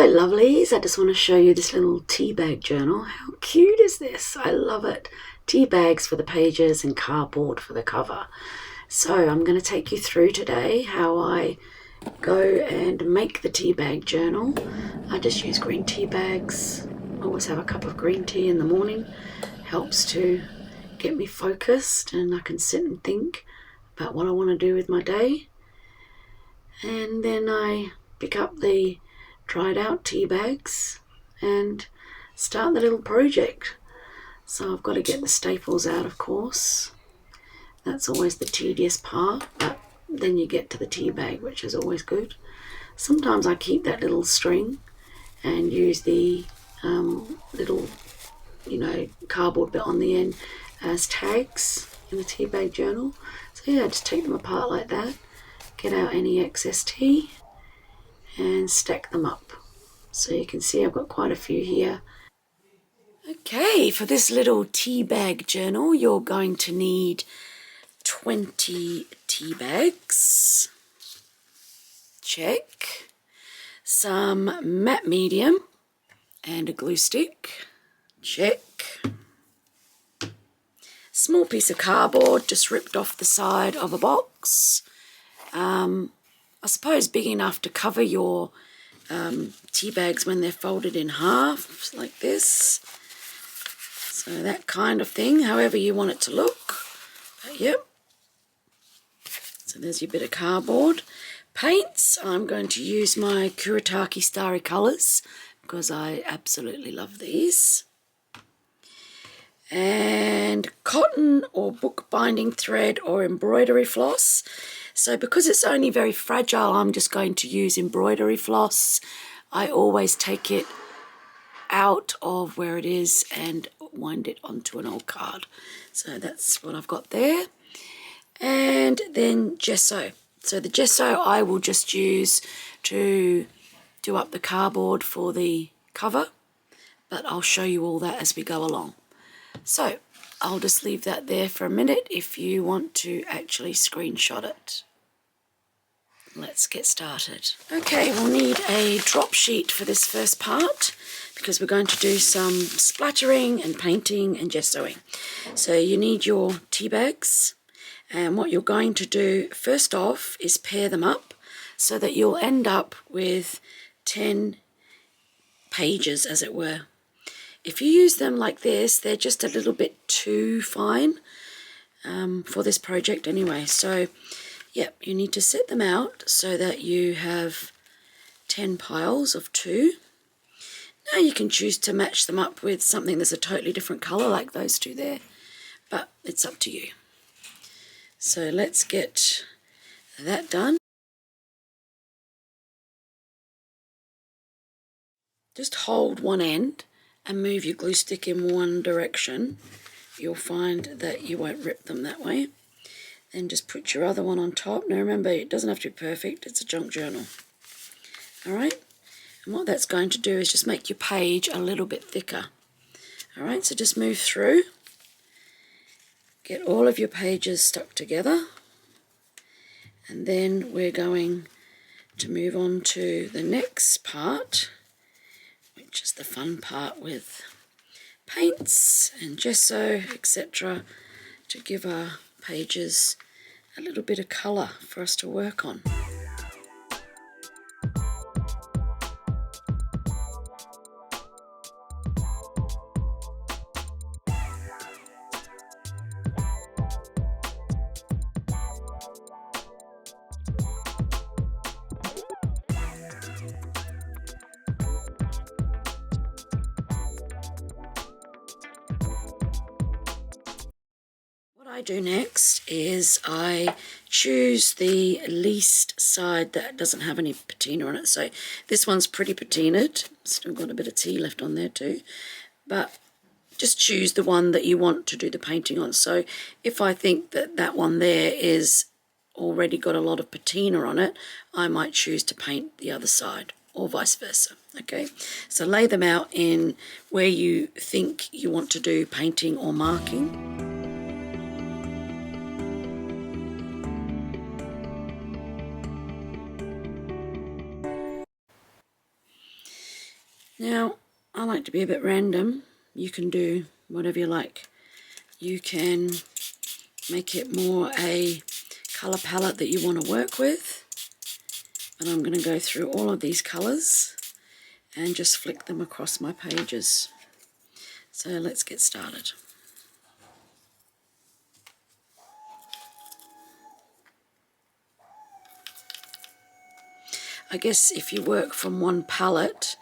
Hello lovelies, I just want to show you this little tea bag journal. How cute is this? I love it. Tea bags for the pages and cardboard for the cover. So I'm going to take you through today how I go and make the tea bag journal. I just use green tea bags. I always have a cup of green tea in the morning. Helps to get me focused and I can sit and think about what I want to do with my day. And then I pick up the dried out tea bags and start the little project. So I've got to get the staples out, of course. That's always the tedious part, but then you get to the tea bag, which is always good. Sometimes I keep that little string and use the little, cardboard bit on the end as tags in the tea bag journal. So yeah, just take them apart like that, get out any excess tea and stack them up. So you can see I've got quite a few here. Okay, for this little tea bag journal, you're going to need 20 tea bags. Check. Some matte medium and a glue stick. Check. Small piece of cardboard just ripped off the side of a box. I suppose big enough to cover your tea bags when they're folded in half, like this. So that kind of thing, however you want it to look. But yep. So there's your bit of cardboard. Paints, I'm going to use my Kuretake Starry Colours because I absolutely love these. And cotton or bookbinding thread or embroidery floss. So because it's only very fragile, I'm just going to use embroidery floss. I always take it out of where it is and wind it onto an old card. So that's what I've got there. And then gesso. So the gesso I will just use to do up the cardboard for the cover, but I'll show you all that as we go along. So I'll just leave that there for a minute if you want to actually screenshot it. Let's get started. Okay, we'll need a drop sheet for this first part because we're going to do some splattering and painting and gessoing. So you need your tea bags, and what you're going to do first off is pair them up so that you'll end up with 10 pages, as it were. If you use them like this, they're just a little bit too fine for this project anyway. So yep, you need to set them out so that you have 10 piles of 2. Now you can choose to match them up with something that's a totally different colour like those 2 there, but it's up to you. So let's get that done. Just hold one end and move your glue stick in one direction. You'll find that you won't rip them that way. Then just put your other one on top. Now remember, it doesn't have to be perfect, it's a junk journal. Alright, and what that's going to do is just make your page a little bit thicker. Alright, so just move through. Get all of your pages stuck together. And then we're going to move on to the next part, which is the fun part with paints and gesso, etc., to give our pages a little bit of colour for us to work on. I do next is I choose the least side that doesn't have any patina on it. So this one's pretty patinaed, still got a bit of tea left on there too, but just choose the one that you want to do the painting on. So if I think that that one there is already got a lot of patina on it, I might choose to paint the other side or vice versa. Okay, so lay them out in where you think you want to do painting or marking. Now, I like to be a bit random. You can do whatever you like. You can make it more a colour palette that you want to work with. But I'm going to go through all of these colours and just flick them across my pages. So let's get started. I guess if you work from one palette,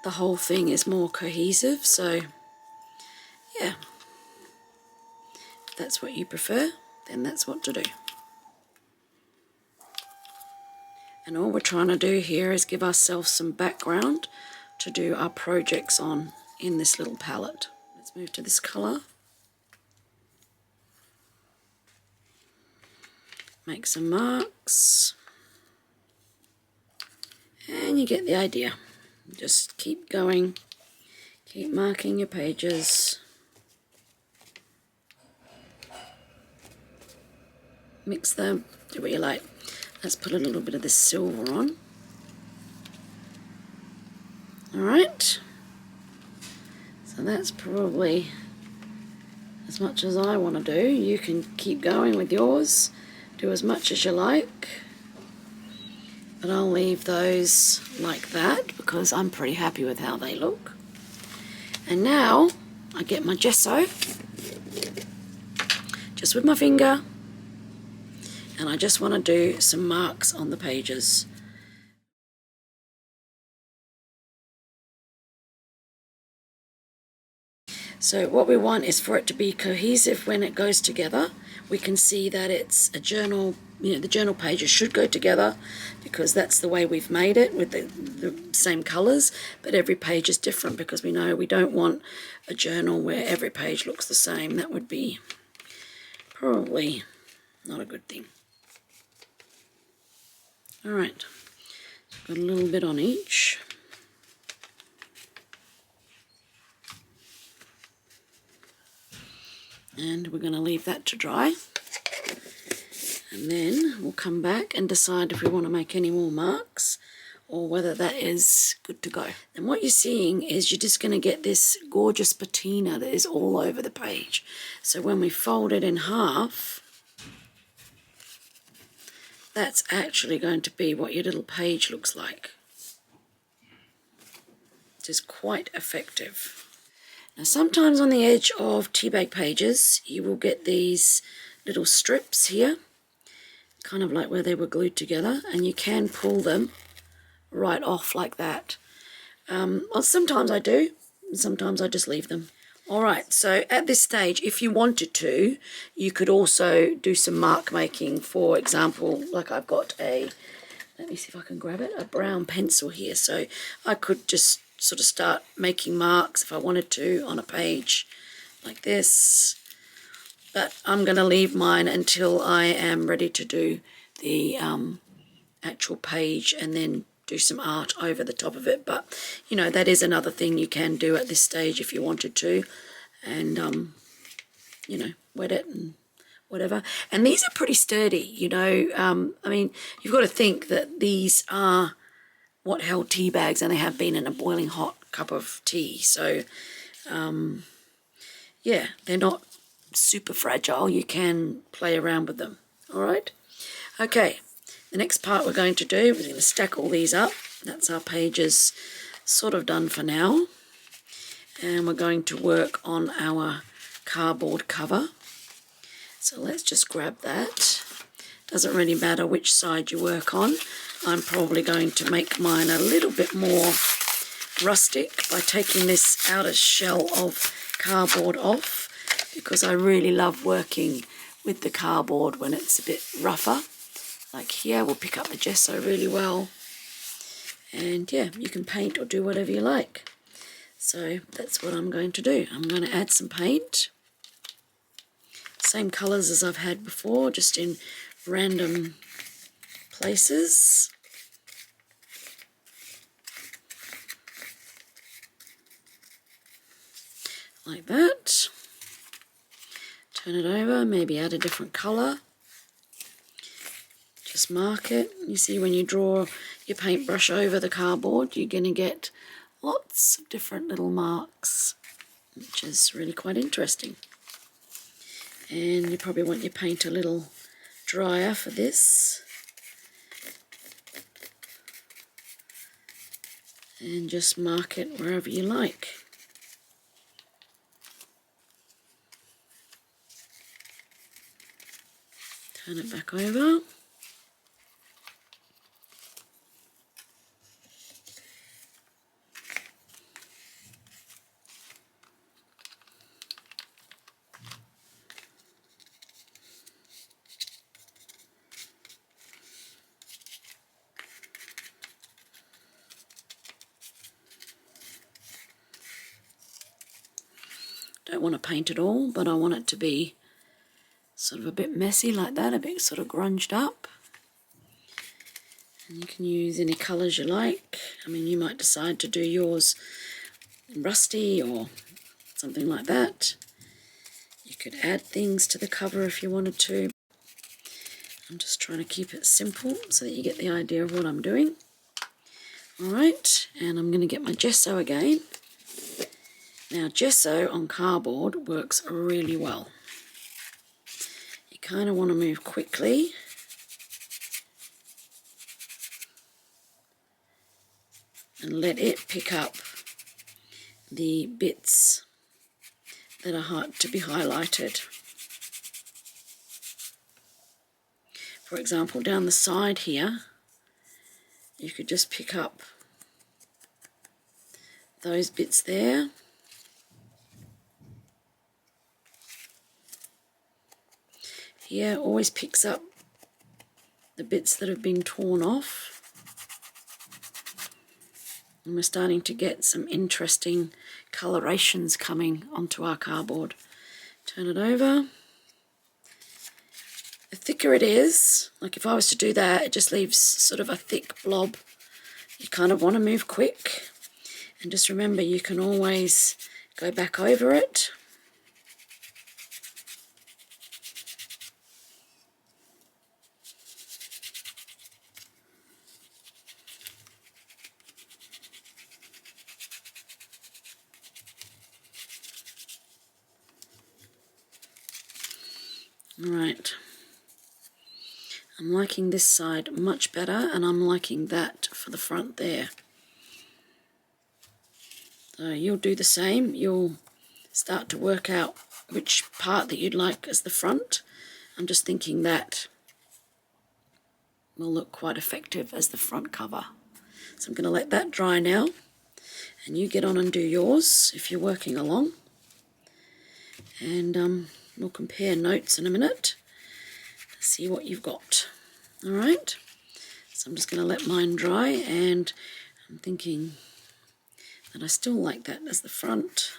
the whole thing is more cohesive, so yeah, if that's what you prefer, then that's what to do. And all we're trying to do here is give ourselves some background to do our projects on in this little palette. Let's move to this colour. Make some marks. And you get the idea. Just keep going. Keep marking your pages. Mix them, do what you like. Let's put a little bit of this silver on. Alright. So that's probably as much as I want to do. You can keep going with yours. Do as much as you like. But I'll leave those like that because I'm pretty happy with how they look. And now I get my gesso, just with my finger, and I just want to do some marks on the pages. So what we want is for it to be cohesive when it goes together. We can see that it's a journal, the journal pages should go together because that's the way we've made it with the same colours, but every page is different because we know we don't want a journal where every page looks the same. That would be probably not a good thing. Alright, got a little bit on each. And we're going to leave that to dry. And then we'll come back and decide if we want to make any more marks or whether that is good to go. And what you're seeing is you're just going to get this gorgeous patina that is all over the page. So when we fold it in half, that's actually going to be what your little page looks like. It is quite effective. Now sometimes on the edge of tea bag pages you will get these little strips here, kind of like where they were glued together, and you can pull them right off like that. Well, sometimes I do, and sometimes I just leave them. Alright, so at this stage, if you wanted to, you could also do some mark making. For example, like I've got let me see if I can grab it, a brown pencil here, so I could just sort of start making marks if I wanted to on a page like this, but I'm going to leave mine until I am ready to do the actual page and then do some art over the top of it. But that is another thing you can do at this stage if you wanted to, and wet it and whatever. And these are pretty sturdy, I mean, you've got to think that these are what held tea bags, and they have been in a boiling hot cup of tea. So, yeah, they're not super fragile. You can play around with them. All right. Okay. The next part we're going to do, we're going to stack all these up. That's our pages sort of done for now. And we're going to work on our cardboard cover. So let's just grab that. Doesn't really matter which side you work on. I'm probably going to make mine a little bit more rustic by taking this outer shell of cardboard off, because I really love working with the cardboard when it's a bit rougher. Like here, we'll pick up the gesso really well. And yeah, you can paint or do whatever you like. So that's what I'm going to do. I'm going to add some paint. Same colours as I've had before, just in random places. Like that. Turn it over, maybe add a different colour. Just mark it. You see when you draw your paintbrush over the cardboard, you're going to get lots of different little marks, which is really quite interesting. And you probably want your paint a little drier for this. And just mark it wherever you like. Turn it back over. Don't want to paint it all, but I want it to be sort of a bit messy like that, a bit sort of grunged up. And you can use any colours you like. I mean, you might decide to do yours in rusty or something like that. You could add things to the cover if you wanted to. I'm just trying to keep it simple so that you get the idea of what I'm doing. Alright, and I'm going to get my gesso again. Now, gesso on cardboard works really well. You kind of want to move quickly. And let it pick up the bits that are hard to be highlighted. For example, down the side here, you could just pick up those bits there. Here always picks up the bits that have been torn off. And we're starting to get some interesting colorations coming onto our cardboard. Turn it over. The thicker it is, like if I was to do that, it just leaves sort of a thick blob. You kind of want to move quick. And just remember, you can always go back over it. Right, I'm liking this side much better, and I'm liking that for the front there. So you'll do the same. You'll start to work out which part that you'd like as the front. I'm just thinking that will look quite effective as the front cover. So I'm going to let that dry now, and you get on and do yours if you're working along. And we'll compare notes in a minute, see what you've got. All right, so I'm just going to let mine dry, and I'm thinking that I still like that as the front.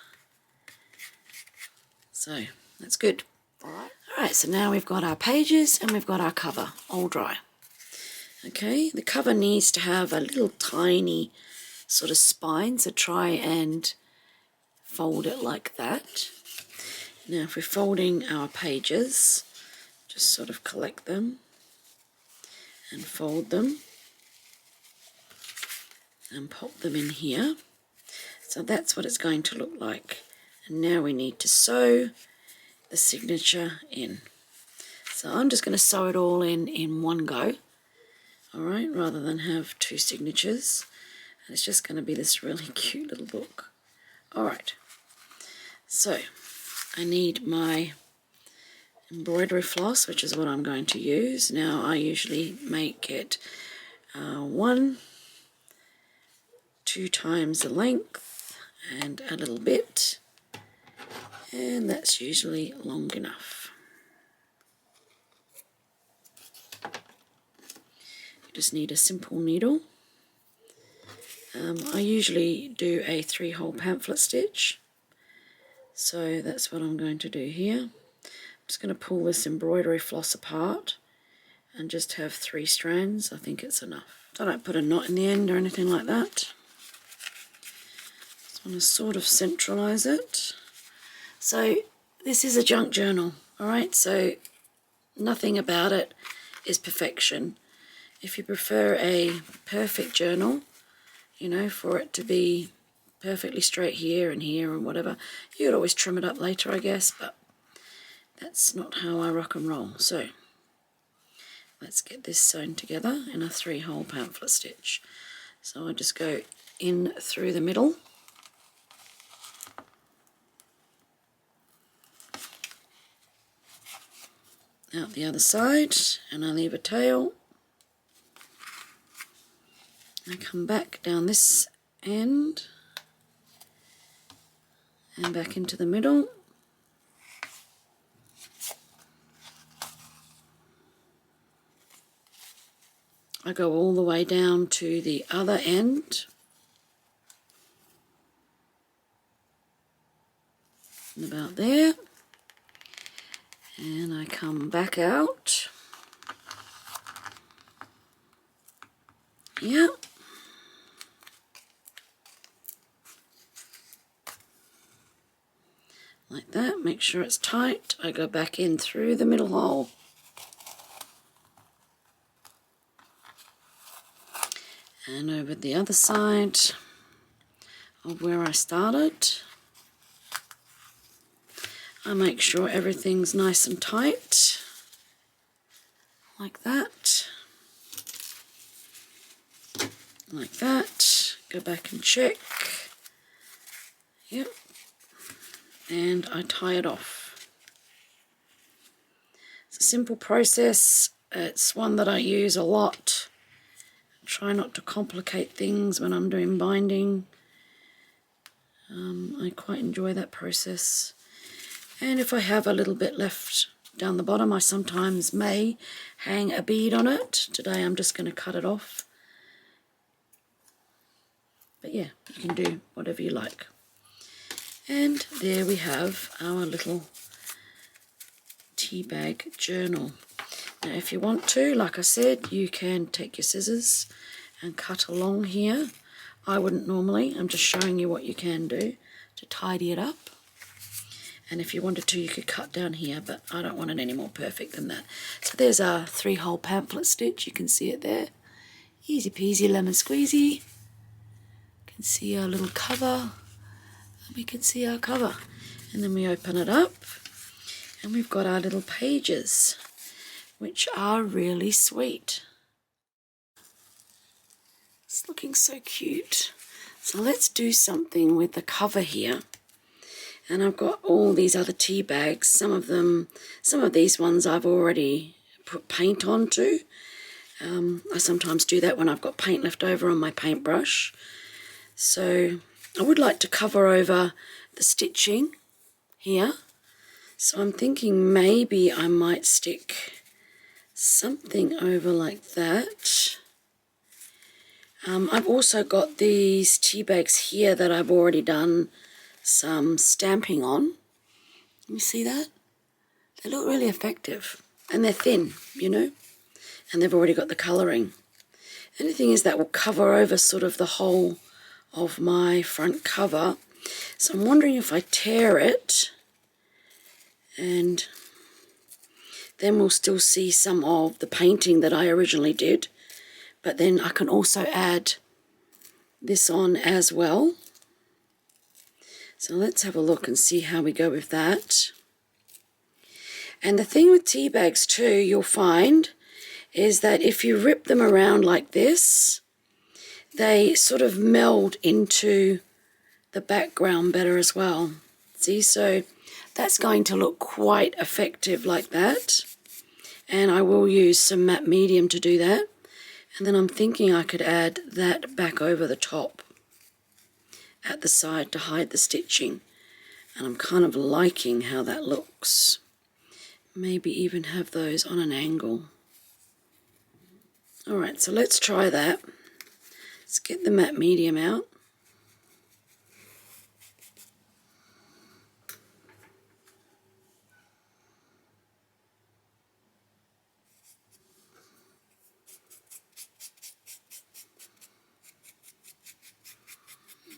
So that's good. All right, so now we've got our pages and we've got our cover all dry. Okay, the cover needs to have a little tiny sort of spine, so try and fold it like that. Now if we're folding our pages, just sort of collect them and fold them and pop them in here. So that's what it's going to look like. And now we need to sew the signature in. So I'm just going to sew it all in one go, all right, rather than have two signatures. And it's just going to be this really cute little book. All right, so I need my embroidery floss, which is what I'm going to use. Now I usually make it 2 times the length and a little bit, and that's usually long enough. You just need a simple needle. I usually do a 3-hole pamphlet stitch, so that's what I'm going to do here. I'm just going to pull this embroidery floss apart and just have 3 strands. I think it's enough. So I don't put a knot in the end or anything like that. Just want to sort of centralize it. So this is a junk journal, all right? So nothing about it is perfection. If you prefer a perfect journal, you know, for it to be perfectly straight here and whatever. You could always trim it up later, I guess, but that's not how I rock and roll. So let's get this sewn together in a 3-hole pamphlet stitch. So I just go in through the middle, out the other side, and I leave a tail. I come back down this end and back into the middle. I go all the way down to the other end, and about there, and I come back out. Yeah. Like that, make sure it's tight. I go back in through the middle hole. And over the other side of where I started, I make sure everything's nice and tight, like that, like that. Go back and check. Yep. And I tie it off. It's a simple process. It's one that I use a lot. Try not to complicate things when I'm doing binding. I quite enjoy that process. And if I have a little bit left down the bottom, I sometimes may hang a bead on it. Today I'm just going to cut it off. But yeah, you can do whatever you like. And there we have our little tea bag journal. Now if you want to, like I said, you can take your scissors and cut along here. I wouldn't normally, I'm just showing you what you can do to tidy it up. And if you wanted to, you could cut down here, but I don't want it any more perfect than that. So there's our 3-hole pamphlet stitch, you can see it there. Easy peasy lemon squeezy. You can see our little cover, and we can see our cover. And then we open it up, and we've got our little pages, which are really sweet. It's looking so cute. So let's do something with the cover here. And I've got all these other tea bags. Some of these ones I've already put paint onto. I sometimes do that when I've got paint left over on my paintbrush. So I would like to cover over the stitching here. So I'm thinking maybe I might stick something over like that. I've also got these tea bags here that I've already done some stamping on. Let me see that. They look really effective, and they're thin, you know, and they've already got the colouring. And the thing is that will cover over sort of the whole of my front cover. So I'm wondering if I tear it, and then we'll still see some of the painting that I originally did, but then I can also add this on as well. So let's have a look and see how we go with that. And the thing with tea bags too, you'll find, is that if you rip them around like this, they sort of meld into the background better as well. See, so that's going to look quite effective like that. And I will use some matte medium to do that. And then I'm thinking I could add that back over the top at the side to hide the stitching. And I'm kind of liking how that looks. Maybe even have those on an angle. Alright, so let's try that. Let's get the matte medium out.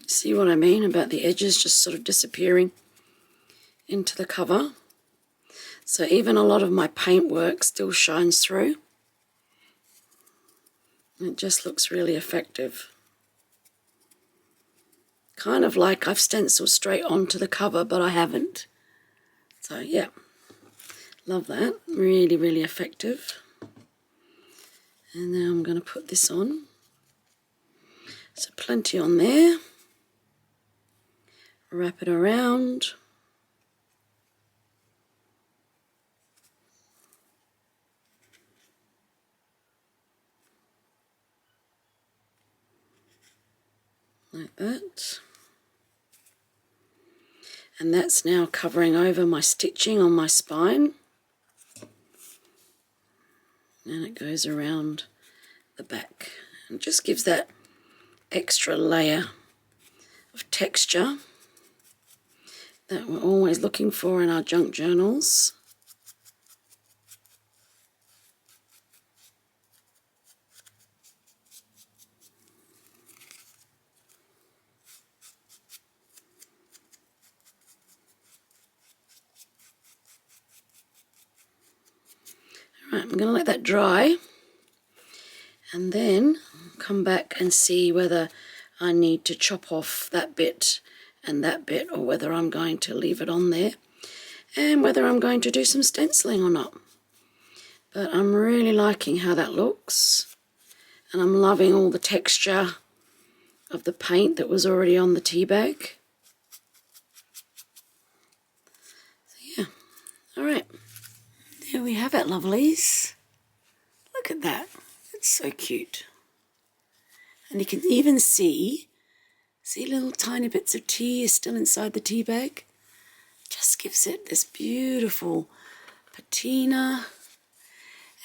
See what I mean about the edges just sort of disappearing into the cover? So even a lot of my paintwork still shines through. It just looks really effective. kind of like I've stenciled straight onto the cover, but I haven't. So yeah, love that. Really, really effective. And now I'm going to put this on. So plenty on there. Wrap it around. Like that. And that's now covering over my stitching on my spine. And it goes around the back. And just gives that extra layer of texture that we're always looking for in our junk journals. Right, I'm going to let that dry and then come back and see whether I need to chop off that bit and that bit, or whether I'm going to leave it on there, and whether I'm going to do some stenciling or not. But I'm really liking how that looks, and I'm loving all the texture of the paint that was already on the tea bag. So yeah, all right. There we have it, lovelies. Look at that. It's so cute. And you can even see little tiny bits of tea is still inside the tea bag. Just gives it this beautiful patina.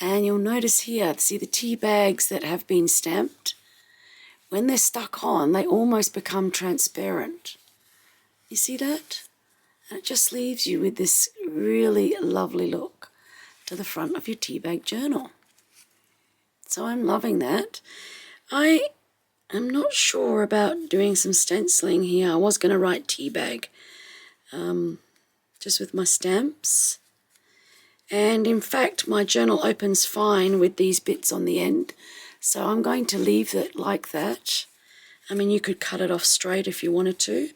And you'll notice here, see the tea bags that have been stamped? When they're stuck on, they almost become transparent. You see that? And it just leaves you with this really lovely look to the front of your tea bag journal. So I'm loving that. I am not sure about doing some stenciling here. I was going to write tea bag just with my stamps. And in fact, my journal opens fine with these bits on the end. So I'm going to leave it like that. I mean, you could cut it off straight if you wanted to,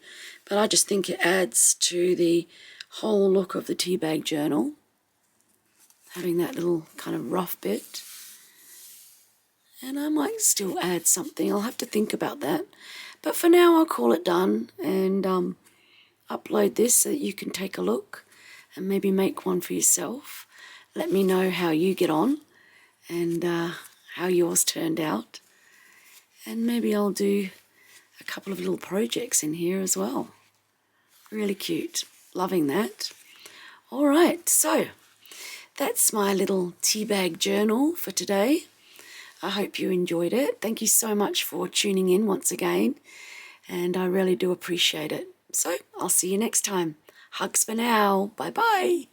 but I just think it adds to the whole look of the tea bag journal, having that little kind of rough bit. And I might still add something. I'll have to think about that. But for now, I'll call it done and upload this so that you can take a look and maybe make one for yourself. Let me know how you get on and how yours turned out. And maybe I'll do a couple of little projects in here as well. Really cute. Loving that. All right, so that's my little tea bag journal for today. I hope you enjoyed it. Thank you so much for tuning in once again, and I really do appreciate it. So I'll see you next time. Hugs for now. Bye-bye.